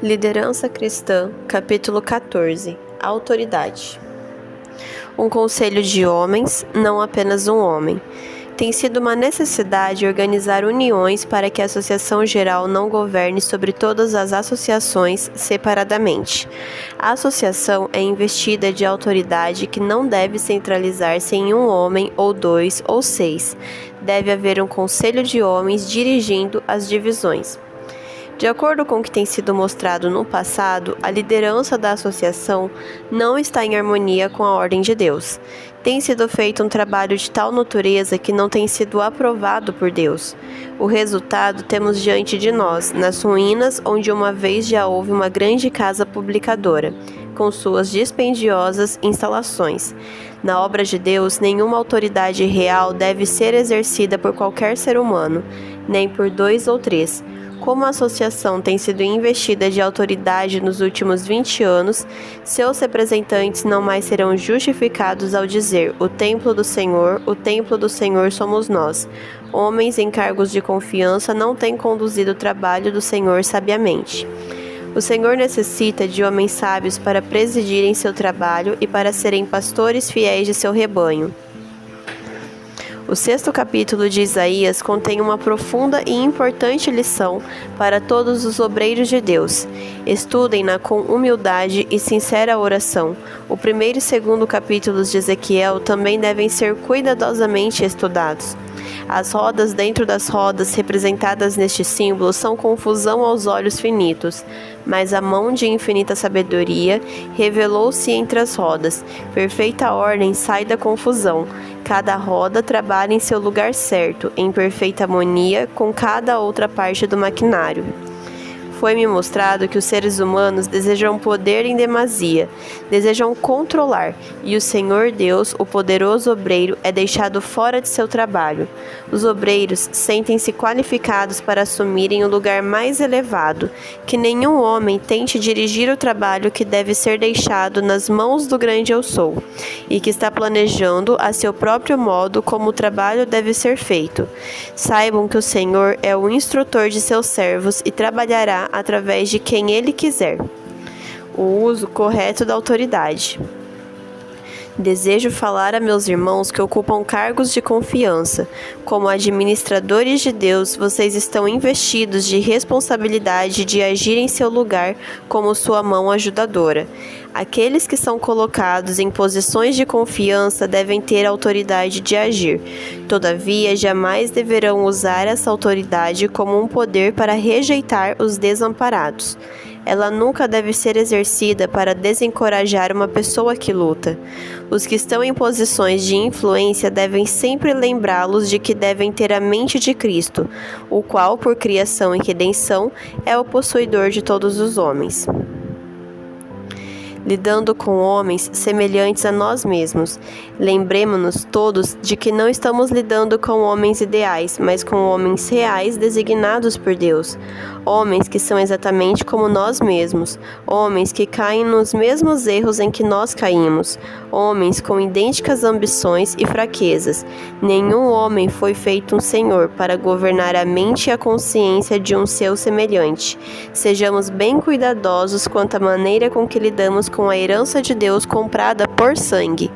Liderança Cristã, capítulo 14. Autoridade. Um conselho de homens, não apenas um homem. Tem sido uma necessidade organizar uniões para que a Associação Geral não governe sobre todas as associações separadamente. A associação é investida de autoridade que não deve centralizar-se em um homem, ou dois, ou seis. Deve haver um conselho de homens dirigindo as divisões. De acordo com o que tem sido mostrado no passado, a liderança da associação não está em harmonia com a ordem de Deus. Tem sido feito um trabalho de tal natureza que não tem sido aprovado por Deus. O resultado temos diante de nós, nas ruínas onde uma vez já houve uma grande casa publicadora, com suas dispendiosas instalações. Na obra de Deus, nenhuma autoridade real deve ser exercida por qualquer ser humano, nem por dois ou três. Como a associação tem sido investida de autoridade nos últimos 20 anos, seus representantes não mais serão justificados ao dizer: o templo do Senhor somos nós. Homens em cargos de confiança não têm conduzido o trabalho do Senhor sabiamente. O Senhor necessita de homens sábios para presidirem seu trabalho e para serem pastores fiéis de seu rebanho. O 6º capítulo de Isaías contém uma profunda e importante lição para todos os obreiros de Deus. Estudem-na com humildade e sincera oração. O 1º e 2º capítulos de Ezequiel também devem ser cuidadosamente estudados. As rodas dentro das rodas representadas neste símbolo são confusão aos olhos finitos, mas a mão de infinita sabedoria revelou-se entre as rodas. Perfeita ordem sai da confusão. Cada roda trabalha em seu lugar certo, em perfeita harmonia com cada outra parte do maquinário. Foi-me mostrado que os seres humanos desejam poder em demasia, desejam controlar, e o Senhor Deus, o poderoso obreiro, é deixado fora de seu trabalho. Os obreiros sentem-se qualificados para assumirem o lugar mais elevado, que nenhum homem tente dirigir o trabalho que deve ser deixado nas mãos do grande Eu Sou, e que está planejando a seu próprio modo como o trabalho deve ser feito. Saibam que o Senhor é o instrutor de seus servos e trabalhará através de quem Ele quiser. O uso correto da autoridade. Desejo falar a meus irmãos que ocupam cargos de confiança. Como administradores de Deus, vocês estão investidos de responsabilidade de agir em seu lugar como sua mão ajudadora. Aqueles que são colocados em posições de confiança devem ter autoridade de agir. Todavia, jamais deverão usar essa autoridade como um poder para rejeitar os desamparados. Ela nunca deve ser exercida para desencorajar uma pessoa que luta. Os que estão em posições de influência devem sempre lembrá-los de que devem ter a mente de Cristo, o qual, por criação e redenção, é o possuidor de todos os homens. Lidando com homens semelhantes a nós mesmos. Lembremos-nos todos de que não estamos lidando com homens ideais, mas com homens reais designados por Deus. Homens que são exatamente como nós mesmos. Homens que caem nos mesmos erros em que nós caímos. Homens com idênticas ambições e fraquezas. Nenhum homem foi feito um senhor para governar a mente e a consciência de um seu semelhante. Sejamos bem cuidadosos quanto à maneira com que lidamos com a herança de Deus comprada por sangue.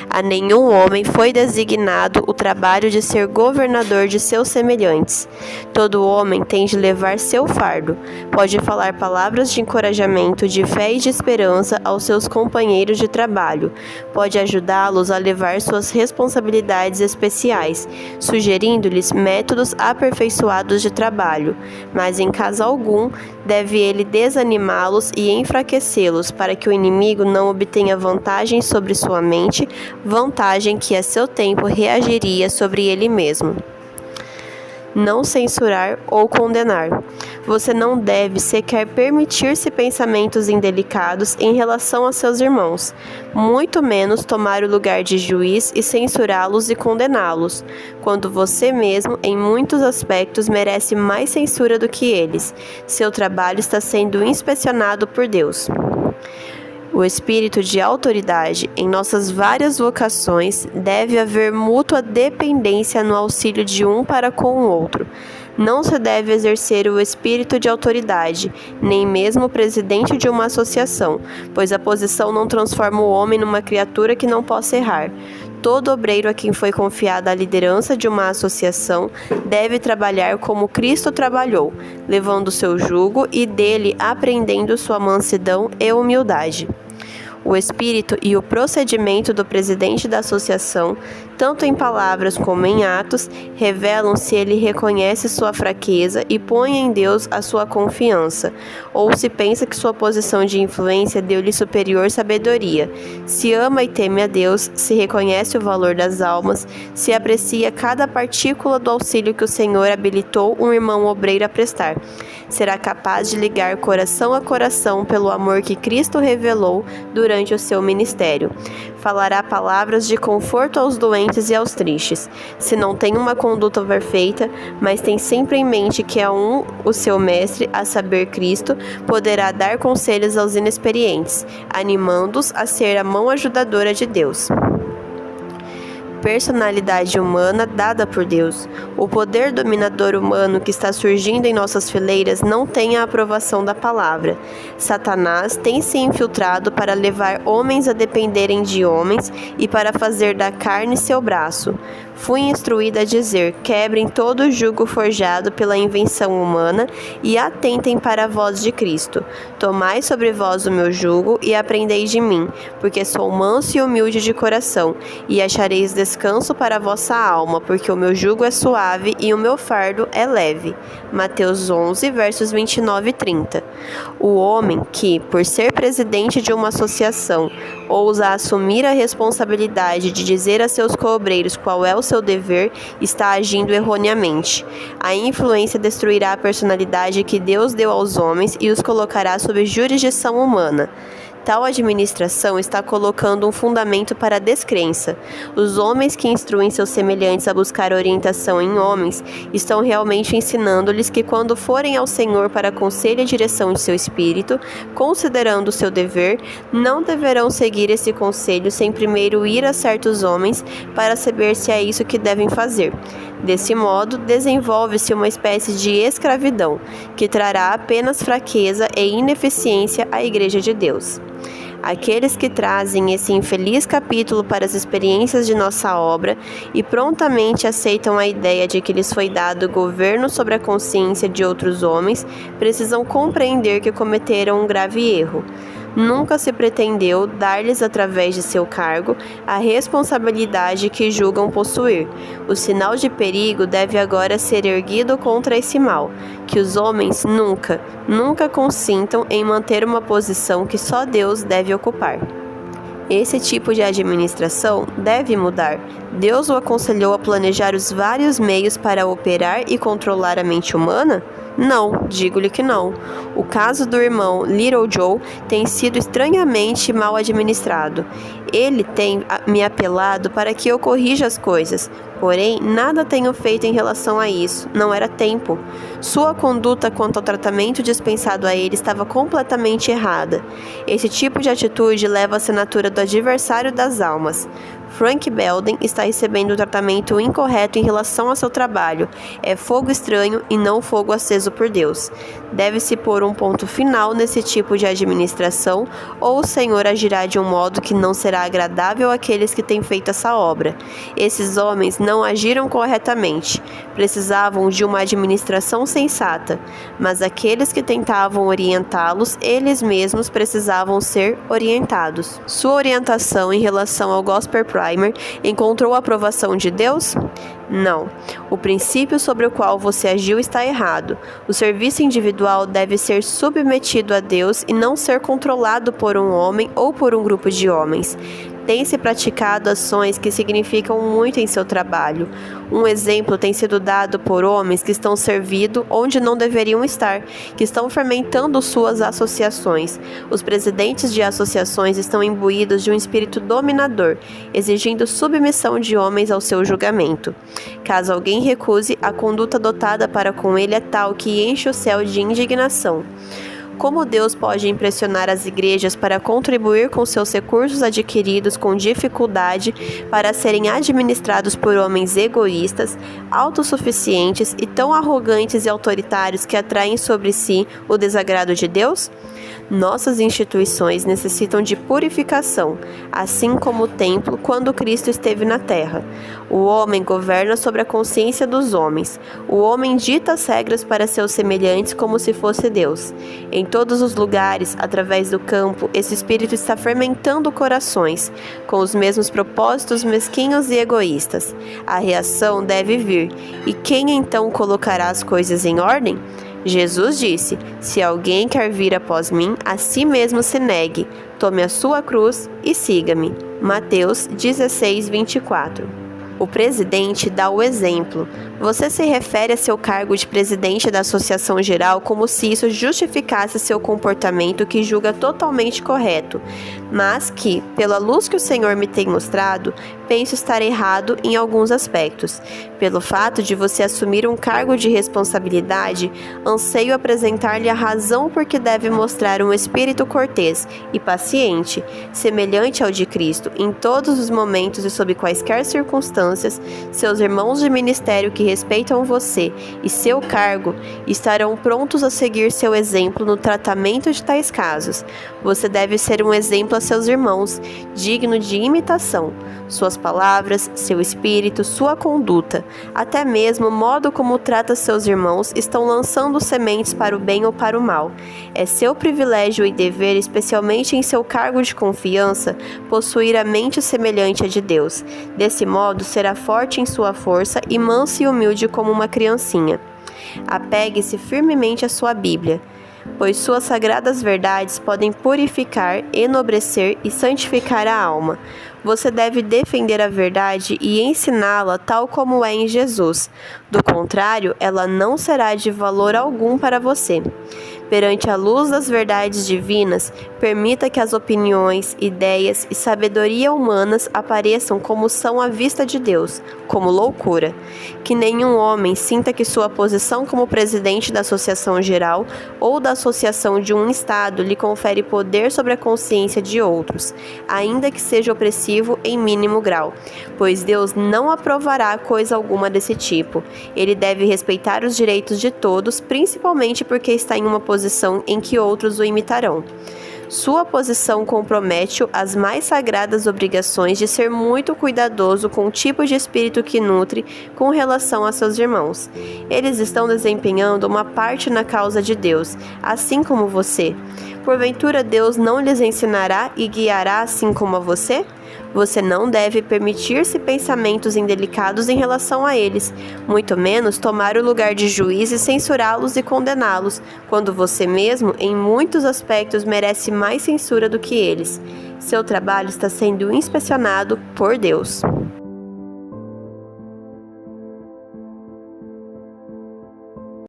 A nenhum homem foi designado o trabalho de ser governador de seus semelhantes. Todo homem tem de levar seu fardo. Pode falar palavras de encorajamento, de fé e de esperança aos seus companheiros de trabalho. Pode ajudá-los a levar suas responsabilidades especiais, sugerindo-lhes métodos aperfeiçoados de trabalho. Mas em caso algum, deve ele desanimá-los e enfraquecê-los para que o inimigo não obtenha vantagem sobre sua mente, vantagem que a seu tempo reagiria sobre ele mesmo. Não censurar ou condenar. Você não deve sequer permitir-se pensamentos indelicados em relação a seus irmãos, muito menos tomar o lugar de juiz e censurá-los e condená-los, quando você mesmo, em muitos aspectos, merece mais censura do que eles. Seu trabalho está sendo inspecionado por Deus. O espírito de autoridade em nossas várias vocações deve haver mútua dependência no auxílio de um para com o outro. Não se deve exercer o espírito de autoridade, nem mesmo o presidente de uma associação, pois a posição não transforma o homem numa criatura que não possa errar. Todo obreiro a quem foi confiada a liderança de uma associação deve trabalhar como Cristo trabalhou, levando seu jugo e dele aprendendo sua mansidão e humildade. O espírito e o procedimento do presidente da associação, tanto em palavras como em atos, revelam se ele reconhece sua fraqueza e põe em Deus a sua confiança, ou se pensa que sua posição de influência deu-lhe superior sabedoria, se ama e teme a Deus, se reconhece o valor das almas, se aprecia cada partícula do auxílio que o Senhor habilitou um irmão obreiro a prestar. Será capaz de ligar coração a coração pelo amor que Cristo revelou durante o seu ministério. Falará palavras de conforto aos doentes e aos tristes. Se não tem uma conduta perfeita, mas tem sempre em mente que é o seu mestre, a saber Cristo, poderá dar conselhos aos inexperientes, animando-os a ser a mão ajudadora de Deus. Personalidade humana dada por Deus. O poder dominador humano que está surgindo em nossas fileiras não tem a aprovação da palavra. Satanás tem se infiltrado para levar homens a dependerem de homens e para fazer da carne seu braço. Fui instruída a dizer: quebrem todo o jugo forjado pela invenção humana e atentem para a voz de Cristo. Tomai sobre vós o meu jugo e aprendei de mim, porque sou manso e humilde de coração, e achareis descanso para a vossa alma, porque o meu jugo é suave e o meu fardo é leve. Mateus 11, versos 29 e 30. O homem que, por ser presidente de uma associação, ousa assumir a responsabilidade de dizer a seus coobreiros qual é o seu dever, está agindo erroneamente. A influência destruirá a personalidade que Deus deu aos homens e os colocará sob jurisdição humana. Tal administração está colocando um fundamento para a descrença. Os homens que instruem seus semelhantes a buscar orientação em homens estão realmente ensinando-lhes que, quando forem ao Senhor para conselho e direção de seu espírito, considerando o seu dever, não deverão seguir esse conselho sem primeiro ir a certos homens para saber se é isso que devem fazer. Desse modo, desenvolve-se uma espécie de escravidão, que trará apenas fraqueza e ineficiência à Igreja de Deus. Aqueles que trazem esse infeliz capítulo para as experiências de nossa obra e prontamente aceitam a ideia de que lhes foi dado governo sobre a consciência de outros homens, precisam compreender que cometeram um grave erro. Nunca se pretendeu dar-lhes, através de seu cargo, a responsabilidade que julgam possuir. O sinal de perigo deve agora ser erguido contra esse mal, que os homens nunca consintam em manter uma posição que só Deus deve ocupar. Esse tipo de administração deve mudar. Deus o aconselhou a planejar os vários meios para operar e controlar a mente humana? Não, digo-lhe que não. O caso do irmão Little Joe tem sido estranhamente mal administrado. Ele tem me apelado para que eu corrija as coisas, porém nada tenho feito em relação a isso, não era tempo. Sua conduta quanto ao tratamento dispensado a ele estava completamente errada. Esse tipo de atitude leva a assinatura do adversário das almas. Frank Belden está recebendo um tratamento incorreto em relação a seu trabalho. É fogo estranho e não fogo aceso por Deus. Deve-se pôr um ponto final nesse tipo de administração, ou o Senhor agirá de um modo que não será agradável àqueles que têm feito essa obra. Esses homens não agiram corretamente. Precisavam de uma administração sensata, mas aqueles que tentavam orientá-los, eles mesmos precisavam ser orientados. Sua orientação em relação ao Gospel Primer encontrou a aprovação de Deus? Não. O princípio sobre o qual você agiu está errado. O serviço individual deve ser submetido a Deus e não ser controlado por um homem ou por um grupo de homens. Tem-se praticado ações que significam muito em seu trabalho. Um exemplo tem sido dado por homens que estão servindo onde não deveriam estar, que estão fermentando suas associações. Os presidentes de associações estão imbuídos de um espírito dominador, exigindo submissão de homens ao seu julgamento. Caso alguém recuse, a conduta adotada para com ele é tal que enche o céu de indignação. Como Deus pode impressionar as igrejas para contribuir com seus recursos adquiridos com dificuldade para serem administrados por homens egoístas, autossuficientes e tão arrogantes e autoritários que atraem sobre si o desagrado de Deus? Nossas instituições necessitam de purificação, assim como o templo quando Cristo esteve na terra. O homem governa sobre a consciência dos homens. O homem dita as regras para seus semelhantes como se fosse Deus. Em todos os lugares, através do campo, esse espírito está fermentando corações, com os mesmos propósitos mesquinhos e egoístas. A reação deve vir. E quem então colocará as coisas em ordem? Jesus disse: se alguém quer vir após mim, a si mesmo se negue, tome a sua cruz e siga-me. Mateus 16:24. O presidente dá o exemplo. Você se refere a seu cargo de presidente da Associação Geral como se isso justificasse seu comportamento que julga totalmente correto, mas que, pela luz que o Senhor me tem mostrado, penso estar errado em alguns aspectos. Pelo fato de você assumir um cargo de responsabilidade, anseio apresentar-lhe a razão por que deve mostrar um espírito cortês e paciente, semelhante ao de Cristo, em todos os momentos e sob quaisquer circunstâncias. Seus irmãos de ministério que respeitam você e seu cargo estarão prontos a seguir seu exemplo no tratamento de tais casos. Você deve ser um exemplo a seus irmãos, digno de imitação. Suas palavras, seu espírito, sua conduta, até mesmo o modo como trata seus irmãos estão lançando sementes para o bem ou para o mal. É seu privilégio e dever, especialmente em seu cargo de confiança, possuir a mente semelhante à de Deus. Desse modo, será forte em sua força e manso e humilde como uma criancinha. Apegue-se firmemente à sua Bíblia, pois suas sagradas verdades podem purificar, enobrecer e santificar a alma. Você deve defender a verdade e ensiná-la tal como é em Jesus. Do contrário, ela não será de valor algum para você. Perante a luz das verdades divinas, permita que as opiniões, ideias e sabedoria humanas apareçam como são à vista de Deus, como loucura. Que nenhum homem sinta que sua posição como presidente da Associação Geral ou da Associação de um Estado lhe confere poder sobre a consciência de outros, ainda que seja opressivo em mínimo grau, pois Deus não aprovará coisa alguma desse tipo. Ele deve respeitar os direitos de todos, principalmente porque está em uma posição em que outros o imitarão. Sua posição compromete-o às mais sagradas obrigações de ser muito cuidadoso com o tipo de espírito que nutre com relação a seus irmãos. Eles estão desempenhando uma parte na causa de Deus, assim como você. Porventura Deus não lhes ensinará e guiará assim como a você? Você não deve permitir-se pensamentos indelicados em relação a eles, muito menos tomar o lugar de juiz e censurá-los e condená-los, quando você mesmo, em muitos aspectos, merece mais censura do que eles. Seu trabalho está sendo inspecionado por Deus.